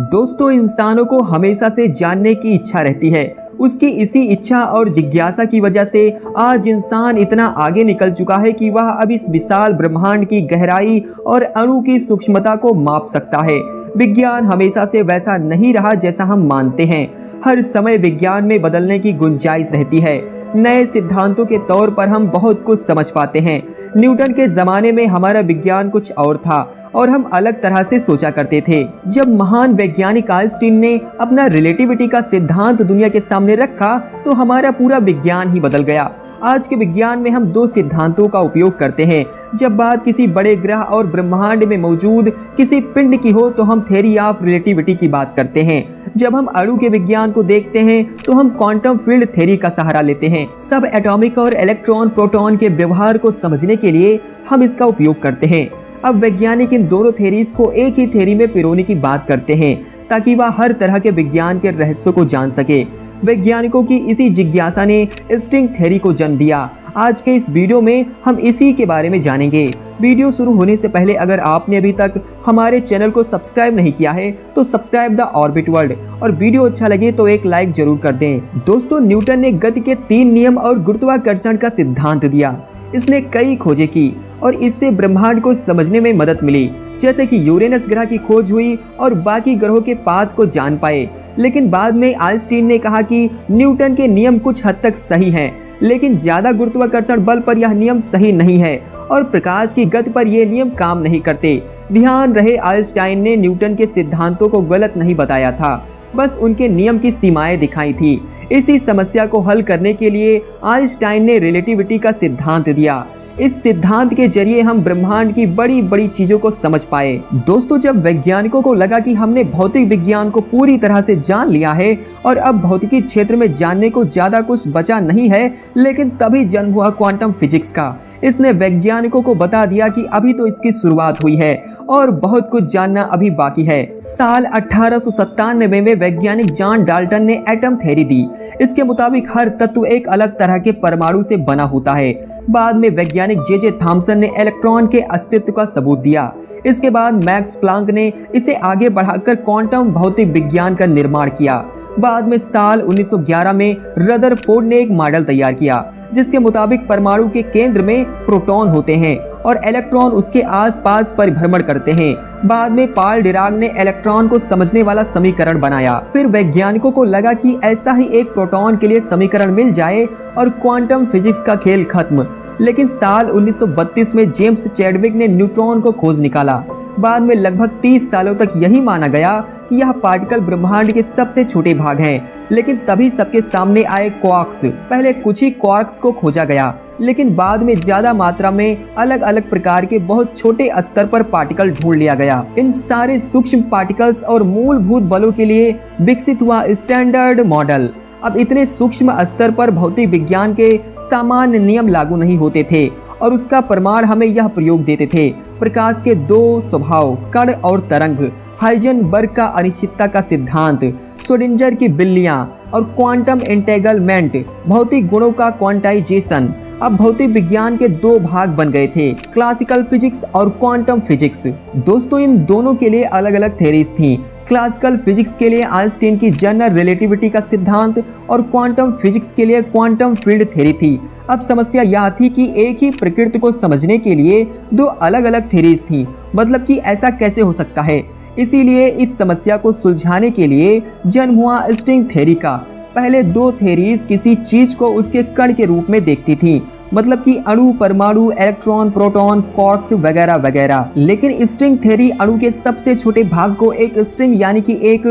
दोस्तों, इंसानों को हमेशा से जानने की इच्छा रहती है। उसकी इसी इच्छा और जिज्ञासा की वजह से आज इंसान इतना आगे निकल चुका है कि वह अब इस विशाल ब्रह्मांड की गहराई और अणु की सूक्ष्मता को माप सकता है। विज्ञान हमेशा से वैसा नहीं रहा जैसा हम मानते हैं। हर समय विज्ञान में बदलने की गुंजाइश रहती है। नए सिद्धांतों के तौर पर हम बहुत कुछ समझ पाते हैं। न्यूटन के जमाने में हमारा विज्ञान कुछ और था और हम अलग तरह से सोचा करते थे। जब महान वैज्ञानिक आइंस्टीन ने अपना रिलेटिविटी का सिद्धांत दुनिया के सामने रखा तो हमारा पूरा विज्ञान ही बदल गया। आज के विज्ञान में हम दो सिद्धांतों का उपयोग करते हैं। जब बात किसी बड़े ग्रह और ब्रह्मांड में मौजूद किसी पिंड की हो तो हम थ्योरी ऑफ रिलेटिविटी की बात करते हैं। जब हम अणु के विज्ञान को देखते हैं तो हम क्वांटम फील्ड थ्योरी का सहारा लेते हैं। सब एटॉमिक और इलेक्ट्रॉन प्रोटॉन के व्यवहार को समझने के लिए हम इसका उपयोग करते हैं। अब वैज्ञानिक इन दोनों थ्योरीज को एक ही थ्योरी में पिरोने की बात करते हैं ताकि वह हर तरह के विज्ञान के रहस्यों को जान सके। वैज्ञानिकों की इसी जिज्ञासा ने स्ट्रिंग थ्योरी को जन्म दिया। आज के इस वीडियो में हम इसी के बारे में जानेंगे। वीडियो शुरू होने से पहले अगर आपने अभी तक हमारे चैनल को सब्सक्राइब नहीं किया है तो सब्सक्राइब द ऑर्बिट वर्ल्ड और वीडियो अच्छा लगे तो एक लाइक जरूर कर दें। दोस्तों, न्यूटन ने गति के 3 नियम और गुरुत्वाकर्षण का सिद्धांत दिया। इसने कई खोजें की और इससे ब्रह्मांड को समझने में मदद मिली, जैसे कि यूरेनस ग्रह की खोज हुई और बाकी ग्रहों के पाथ को जान पाए। लेकिन बाद में आइंस्टीन ने कहा कि न्यूटन के नियम कुछ हद तक सही हैं, लेकिन ज्यादा गुरुत्वाकर्षण बल पर यह नियम सही नहीं है और प्रकाश की गति पर यह नियम काम नहीं करते। ध्यान रहे, आइंस्टाइन ने न्यूटन के सिद्धांतों को गलत नहीं बताया था, बस उनके नियम की सीमाएं दिखाई थी। इसी समस्या को हल करने के लिए आइंस्टाइन ने रिलेटिविटी का सिद्धांत दिया। इस सिद्धांत के जरिए हम ब्रह्मांड की बड़ी बड़ी चीजों को समझ पाए। दोस्तों, जब वैज्ञानिकों को लगा कि हमने भौतिक विज्ञान को पूरी तरह से जान लिया है और अब भौतिकी क्षेत्र में जानने को ज्यादा कुछ बचा नहीं है, लेकिन तभी जन्म हुआ क्वांटम फिजिक्स का। इसने वैज्ञानिकों को बता दिया कि अभी तो इसकी शुरुआत हुई है और बहुत कुछ जानना अभी बाकी है। साल 1897 में वैज्ञानिक जॉन डाल्टन ने एटम थ्योरी दी। इसके मुताबिक हर तत्व एक अलग तरह के परमाणु से बना होता है। बाद में वैज्ञानिक जे थॉमसन ने इलेक्ट्रॉन के अस्तित्व का सबूत दिया। इसके बाद मैक्स प्लांक ने इसे आगे बढ़ाकर क्वांटम भौतिक विज्ञान का निर्माण किया। बाद में साल 1911 में रदरफोर्ड ने एक मॉडल तैयार किया जिसके मुताबिक परमाणु के केंद्र में प्रोटॉन होते हैं और इलेक्ट्रॉन उसके आसपास परिभ्रमण करते हैं। बाद में पॉल डिराक ने इलेक्ट्रॉन को समझने वाला समीकरण बनाया। फिर वैज्ञानिकों को लगा कि ऐसा ही एक प्रोटॉन के लिए समीकरण मिल जाए और क्वांटम फिजिक्स का खेल खत्म। लेकिन साल 1932 में जेम्स चैडविक ने न्यूट्रॉन को खोज निकाला। बाद में लगभग 30 सालों तक यही माना गया कि यह पार्टिकल ब्रह्मांड के सबसे छोटे भाग हैं। लेकिन तभी सबके सामने आए क्वार्क्स। पहले कुछ ही क्वार्क्स को खोजा गया, लेकिन बाद में ज्यादा मात्रा में अलग अलग प्रकार के बहुत छोटे स्तर पर पार्टिकल ढूंढ लिया गया। इन सारे सूक्ष्म पार्टिकल्स और मूलभूत बलों के लिए विकसित हुआ स्टैंडर्ड मॉडल। अब इतने सूक्ष्म स्तर पर भौतिक विज्ञान के सामान्य नियम लागू नहीं होते थे और उसका प्रमाण हमें यह प्रयोग देते थे। प्रकाश के 2 स्वभाव, कण और तरंग, हाइजेनबर्ग का अनिश्चितता का सिद्धांत, श्रोडिंगर की बिल्लियां और क्वांटम एंटेगलमेंट, भौतिक गुणों का क्वांटाइजेशन। अब भौतिक विज्ञान के 2 भाग बन गए थे, क्लासिकल फिजिक्स और क्वांटम फिजिक्स। दोस्तों, इन दोनों के लिए अलग अलग थ्योरीज थी। क्लासिकल फिजिक्स के लिए आइंस्टीन की जनरल रिलेटिविटी का सिद्धांत और क्वांटम फिजिक्स के लिए क्वांटम फील्ड थ्योरी थी। अब समस्या यह थी कि एक ही प्रकृति को समझने के लिए 2 अलग अलग थ्योरीज थी। मतलब कि ऐसा कैसे हो सकता है। इसीलिए इस समस्या को सुलझाने के लिए जन्म हुआ स्ट्रिंग थ्योरी का। पहले 2 थ्योरीज किसी चीज को उसके कण के रूप में देखती थी, मतलब कि अणु, परमाणु, इलेक्ट्रॉन, प्रोटॉन, क्वार्क्स वगैरह वगैरह। लेकिन स्ट्रिंग थ्योरी अणु के सबसे छोटे भाग को एक स्ट्रिंग यानी कि एक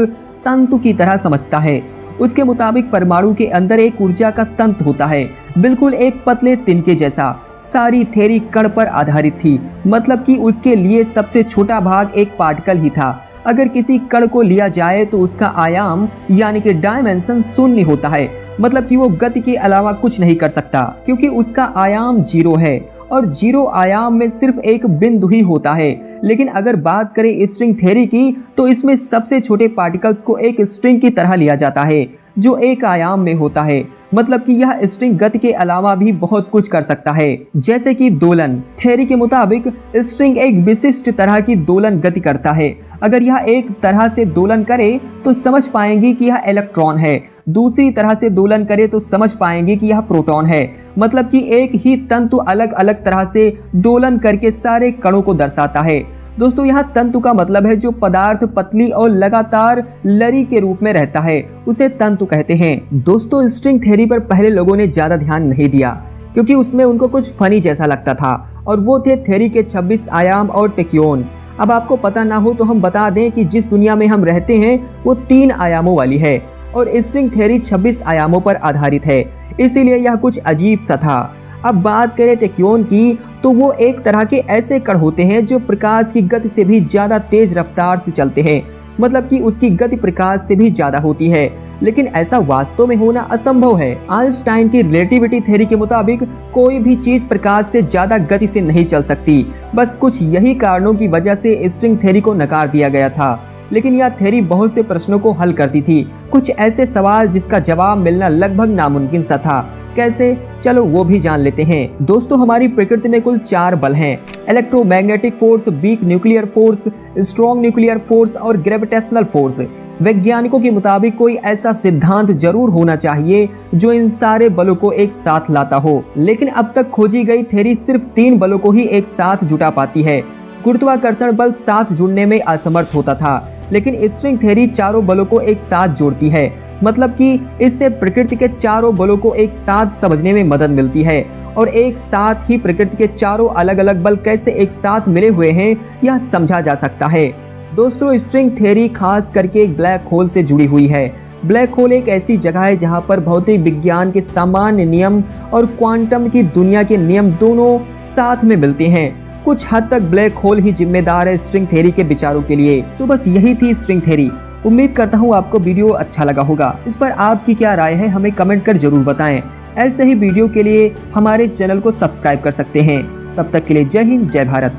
तंतु की तरह समझता है। उसके मुताबिक परमाणु के अंदर एक ऊर्जा का तंत्र होता है, बिल्कुल एक पतले तिनके जैसा। सारी थ्योरी कण पर आधारित थी, मतलब कि उसके लिए सबसे छोटा भाग एक पार्टिकल ही था। अगर किसी कण को लिया जाए तो उसका आयाम यानी कि डायमेंशन 0 होता है, मतलब कि वो गति के अलावा कुछ नहीं कर सकता क्योंकि उसका आयाम 0 है और 0 आयाम में सिर्फ एक बिंदु ही होता है। लेकिन अगर बात करें स्ट्रिंग थ्योरी की तो इसमें सबसे छोटे पार्टिकल्स को एक स्ट्रिंग की तरह लिया जाता है जो एक आयाम में होता है। मतलब कि यह स्ट्रिंग गति के अलावा भी बहुत कुछ कर सकता है, जैसे कि दोलन। थ्योरी के मुताबिक स्ट्रिंग एक विशिष्ट तरह की दोलन गति करता है। अगर यह एक तरह से दोलन करे तो समझ पाएंगे कि यह इलेक्ट्रॉन है, दूसरी तरह से दोलन करे तो समझ पाएंगे कि यह प्रोटॉन है। मतलब कि एक ही तंतु अलग अलग तरह से दोलन करके सारे कणों को दर्शाता है। दोस्तों, यह तंतु का मतलब है जो पदार्थ पतली और लगातार लरी के रूप में रहता है, उसे तंतु कहते हैं। दोस्तों, स्ट्रिंग थ्योरी पर पहले लोगों ने ज्यादा ध्यान नहीं दिया क्योंकि उसमें उनको कुछ फनी जैसा लगता था, और वो थे थ्योरी के 26 आयाम और टैक्योन। अब आपको पता ना हो तो हम बता दें कि जिस दुनिया में हम रहते हैं वो 3 आयामों वाली है और स्ट्रिंग थ्योरी 26 आयामों पर आधारित है, इसीलिए यह कुछ अजीब सा था। अब बात करें टैक्योन की, तो वो एक तरह के ऐसे कण होते हैं जो प्रकाश की गति से भी ज्यादा तेज रफ्तार से चलते हैं। मतलब कि उसकी गति प्रकाश से भी ज्यादा होती है, लेकिन ऐसा वास्तव में होना असंभव है। आइंस्टाइन की रिलेटिविटी थ्योरी के मुताबिक कोई भी चीज प्रकाश से ज्यादा गति से नहीं चल सकती। बस कुछ यही कारणों की वजह से स्ट्रिंग थ्योरी को नकार दिया गया था, लेकिन यह थ्योरी बहुत से प्रश्नों को हल करती थी, कुछ ऐसे सवाल जिसका जवाब मिलना लगभग नामुमकिन सा था। कैसे, चलो वो भी जान लेते हैं। दोस्तों, हमारी प्रकृति में कुल 4 बल हैं: electromagnetic force, weak nuclear force, strong nuclear force और ग्रेविटेशनल फोर्स। वैज्ञानिकों के मुताबिक कोई ऐसा सिद्धांत जरूर होना चाहिए जो इन सारे बलों को एक साथ लाता हो, लेकिन अब तक खोजी गई थ्योरी सिर्फ 3 बलों को ही एक साथ जुटा पाती है। गुरुत्वाकर्षण बल साथ जुड़ने में असमर्थ होता था, लेकिन स्ट्रिंग थ्योरी चारों बलों को एक साथ जोड़ती है। मतलब कि इससे प्रकृति के चारों बलों को एक साथ समझने में मदद मिलती है, और एक साथ ही प्रकृति के चारों अलग अलग बल कैसे एक साथ मिले हुए हैं यह समझा जा सकता है। दोस्तों, स्ट्रिंग थ्योरी खास करके एक ब्लैक होल से जुड़ी हुई है। ब्लैक होल एक ऐसी जगह है जहां पर भौतिक विज्ञान के सामान्य नियम और क्वांटम की दुनिया के नियम दोनों साथ में मिलते हैं। कुछ हद तक ब्लैक होल ही जिम्मेदार है स्ट्रिंग थ्योरी के विचारों के लिए। तो बस यही थी स्ट्रिंग थ्योरी। उम्मीद करता हूँ आपको वीडियो अच्छा लगा होगा। इस पर आपकी क्या राय है हमें कमेंट कर जरूर बताएं। ऐसे ही वीडियो के लिए हमारे चैनल को सब्सक्राइब कर सकते हैं। तब तक के लिए जय हिंद, जय भारत।